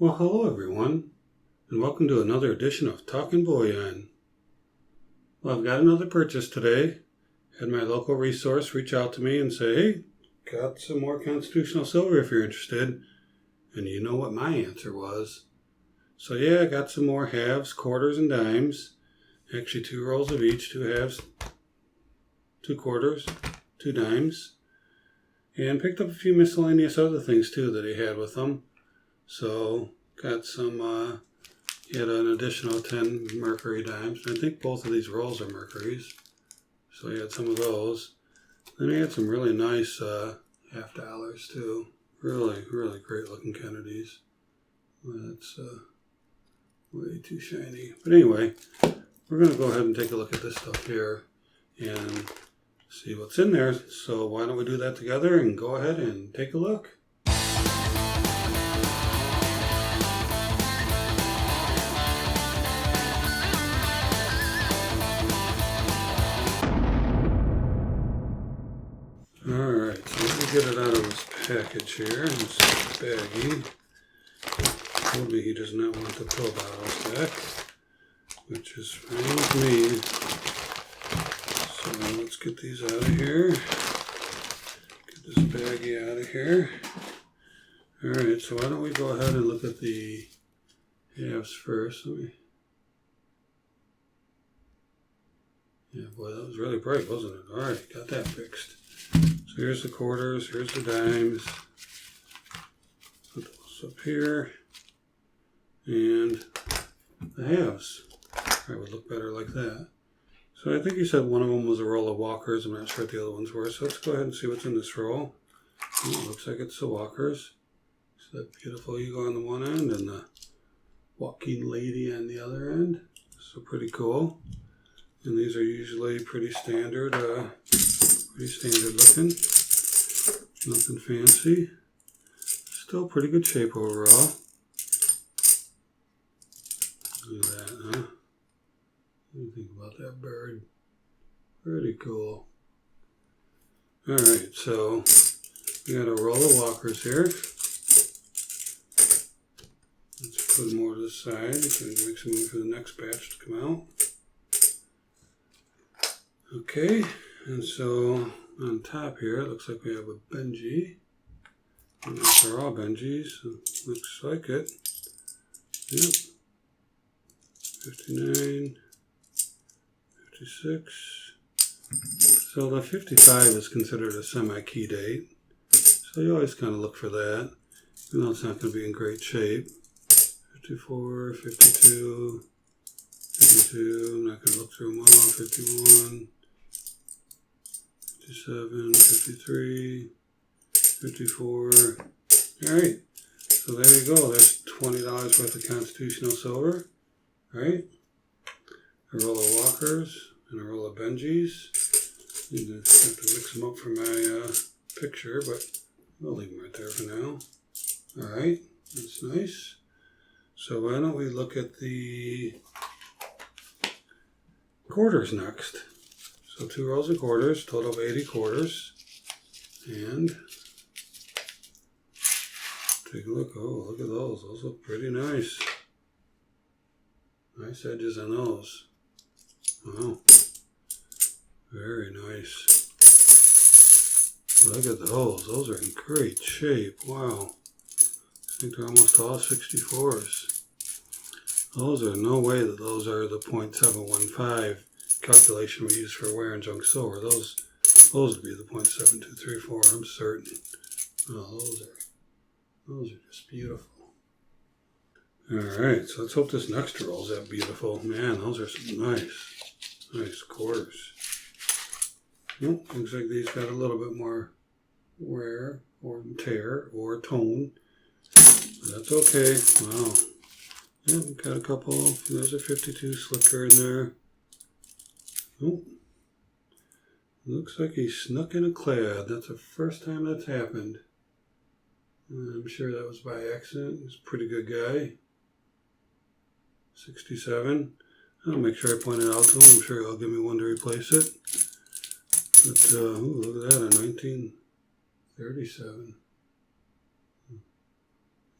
Well, hello everyone, and welcome to another edition of Talking Bullion. Well, I've got another purchase today. Had my local resource reach out to me and say, hey, got some more constitutional silver if you're interested. And you know what my answer was. So yeah, I got some more halves, quarters, and dimes. Actually 2 rolls of each, 2 halves, 2 quarters, 2 dimes. And picked up a few miscellaneous other things too that he had with him. So, got some, he had an additional 10 Mecury Dimes. I think both of these rolls are Mercuries. So he had some of those. Then he had some really nice half dollars too. Really, really great looking Kennedys. That's way too shiny. But anyway, we're going to go ahead and take a look at this stuff here and see what's in there. So why don't we do that together and go ahead and take a look. Alright, so let me get it out of this package here, this baggie. Told me he does not want the pill bottles back, which is fine with me. So let's get these out of here. Get this baggie out of here. Alright, so why don't we go ahead and look at the halves first. Yeah, boy, that was really bright, wasn't it? Alright, got that fixed. So here's the quarters, here's the dimes. Put those up here. And the halves. I would look better like that. So I think you said one of them was a roll of walkers. I'm not sure what the other ones were. So let's go ahead and see what's in this roll. Oh, it looks like it's the walkers. So that beautiful eagle on the one end and the walking lady on the other end. So pretty cool. And these are usually pretty standard looking. Nothing fancy. Still pretty good shape overall. Look at that, huh? What do you think about that bird? Pretty cool. Alright, so we got a roll of walkers here. Let's put them more to the side so we can make some room for the next batch to come out. Okay, and so on top here it looks like we have a Benji. And these are all Benjis. Looks like it. Yep. 59, 56. So the 55 is considered a semi-key date. So you always kind of look for that, even though it's not going to be in great shape. 54, 52, 52, I'm not going to look through them all. 51, 57, 53, 54. Alright, so there you go. There's $20 worth of constitutional silver. Alright, a roll of walkers and a roll of Benjis. Need to have to mix them up for my picture, but I'll leave them right there for now. Alright, that's nice. So why don't we look at the quarters next. So 2 rolls of quarters, total of 80 quarters. And take a look. Oh, look at those. Those look pretty nice. Nice edges on those. Wow. Very nice. Look at those. Those are in great shape. Wow. I think they're almost all 64s. Those are no way that those are the .715 calculation we use for wear and junk silver. Those would be the .7234, I'm certain. Oh, those are just beautiful. Alright, so let's hope this next roll's that beautiful. Man, those are some nice quarters. Nope, looks like these got a little bit more wear or tear or tone. But that's okay. Wow. Yeah, we've got a couple. There's a 52 slicker in there. Oh, looks like he snuck in a clad. That's the first time that's happened. I'm sure that was by accident. He's a pretty good guy. 67. I'll make sure I point it out to him. I'm sure he'll give me one to replace it. But, ooh, look at that, a 1937.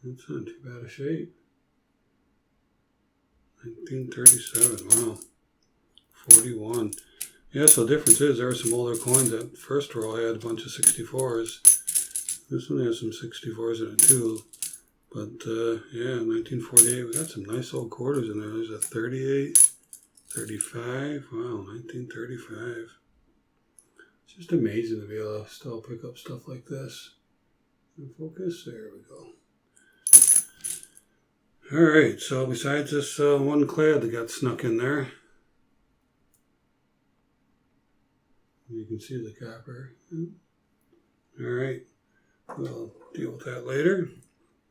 That's not too bad a shape. 1937, wow. 41. Yeah, so the difference is there are some older coins. That first roll had a bunch of 64s. This one has some 64s in it too. But yeah, 1948, we got some nice old quarters in there. There's a 38, 35. Wow, 1935. It's just amazing to be able to still pick up stuff like this. And focus, there we go. Alright, so besides this one clad that got snuck in there, you can see the copper. Alright, we'll deal with that later.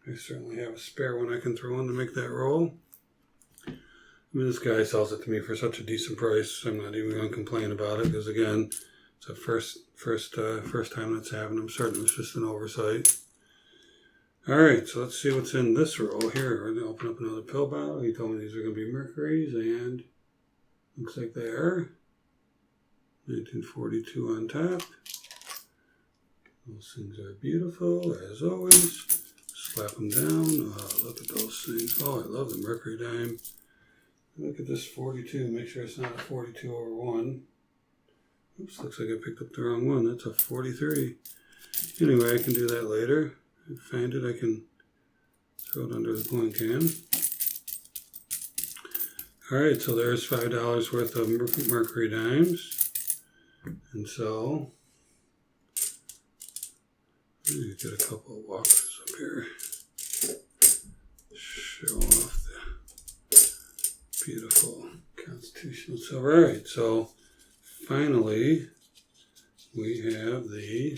I certainly have a spare one I can throw in to make that roll. I mean, this guy sells it to me for such a decent price. I'm not even going to complain about it because, again, it's the first time that's happened. I'm certain it was just an oversight. All right, so let's see what's in this roll here. We're going to open up another pill bottle. He told me these are going to be Mecury's, and looks like they are. 1942 on top. Those things are beautiful, as always. Slap them down. Oh, look at those things. Oh, I love the Mecury Dime. Look at this 42. Make sure it's not a 42 over 1. Oops, looks like I picked up the wrong one. That's a 43. Anyway, I can do that later. If I find it, I can throw it under the coin can. Alright, so there's $5 worth of Mecury Dimes. And so, let me get a couple of walkers up here. Show off the beautiful constitutional silver. Alright, so finally, we have the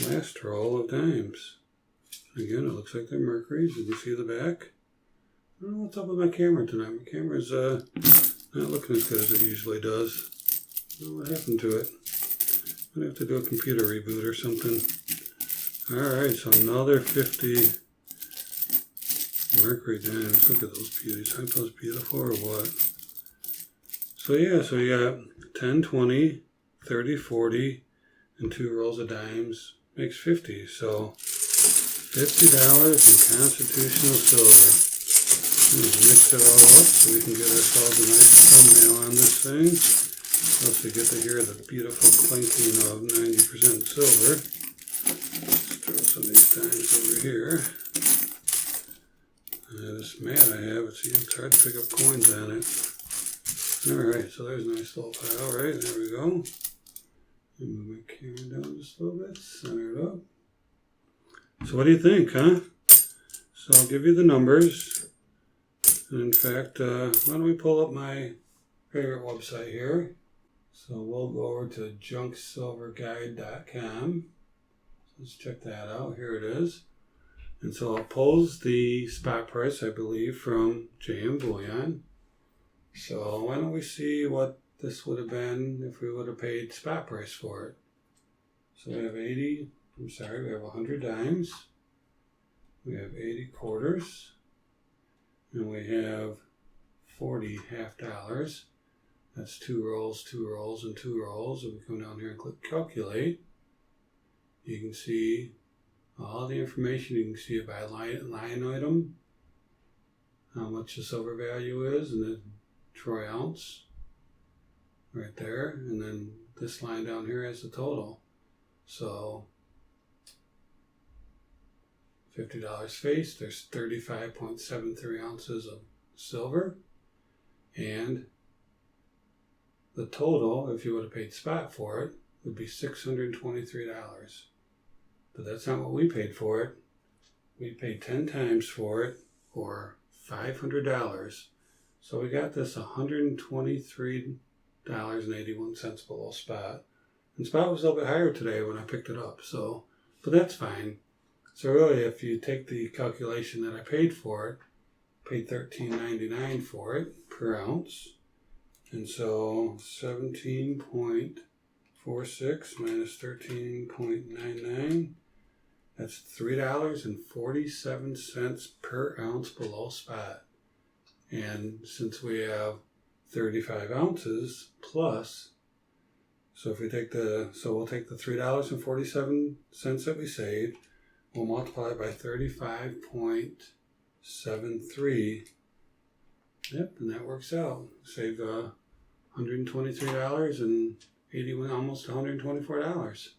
last roll of dimes. Again, it looks like they're Mecury's. You can see the back. I don't know what's up with my camera tonight. My camera's not looking as good as it usually does. I don't know what happened to it. I'd have to do a computer reboot or something. Alright, so another 50 Mecury Dimes. Look at those beauties. Aren't those beautiful or what? So yeah, so you got 10, 20, 30, 40, and 2 rolls of dimes. Makes 50. So $50 in constitutional silver. Mix it all up so we can get ourselves a nice thumbnail on this thing. Plus we get to hear the beautiful clinking of 90% silver. Let's throw some of these dimes over here. This mat I have, it's hard to pick up coins on it. Alright, so there's a nice little pile, right? There we go. Move my camera down just a little bit, center it up. So what do you think, huh? So I'll give you the numbers. And in fact, why don't we pull up my favorite website here. So we'll go over to junksilverguide.com. Let's check that out. Here it is. And so I'll pose the spot price, I believe, from JM Bullion. So why don't we see what this would have been if we would have paid spot price for it. So we have we have 100 dimes. We have 80 quarters. And we have 40 half dollars. That's 2 rolls, 2 rolls, and 2 rolls. If we come down here and click calculate, you can see all the information. You can see it by line item, how much the silver value is, and the troy ounce right there. And then this line down here has the total. So $50 face, there's 35.73 ounces of silver. And the total, if you would have paid spot for it, would be $623. But that's not what we paid for it. We paid 10 times for it for $500. So we got this $123.81 below spot. And spot was a little bit higher today when I picked it up. So, but that's fine. So really, if you take the calculation that I paid for it, paid $13.99 for it per ounce. And so 17.46 minus 13.99, that's $3.47 per ounce below spot. And since we have 35 ounces plus So if we take we'll take the $3.47 that we saved, we'll multiply it by 35.73. Yep, and that works out. Saved $123 and almost $124.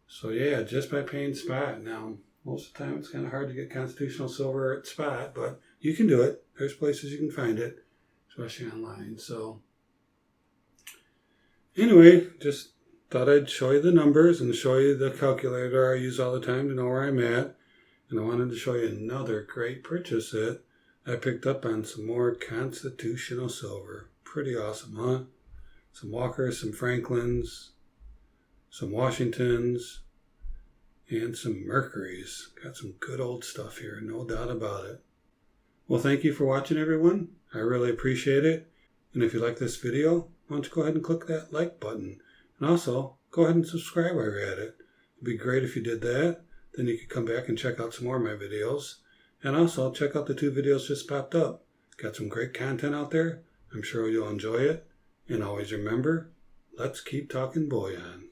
So yeah, just by paying spot. Now, most of the time it's kind of hard to get constitutional silver at spot, but you can do it. There's places you can find it, especially online. So anyway, just thought I'd show you the numbers and show you the calculator I use all the time to know where I'm at. And I wanted to show you another great purchase that I picked up on some more constitutional silver. Pretty awesome, huh? Some Walkers, some Franklins, some Washingtons, and some Mercurys. Got some good old stuff here, no doubt about it. Well, thank you for watching, everyone. I really appreciate it. And if you like this video, why don't you go ahead and click that like button. And also, go ahead and subscribe while you're at it. It'd be great if you did that. Then you could come back and check out some more of my videos. And also, check out the 2 videos just popped up. Got some great content out there. I'm sure you'll enjoy it. And always remember, let's keep talking bullion.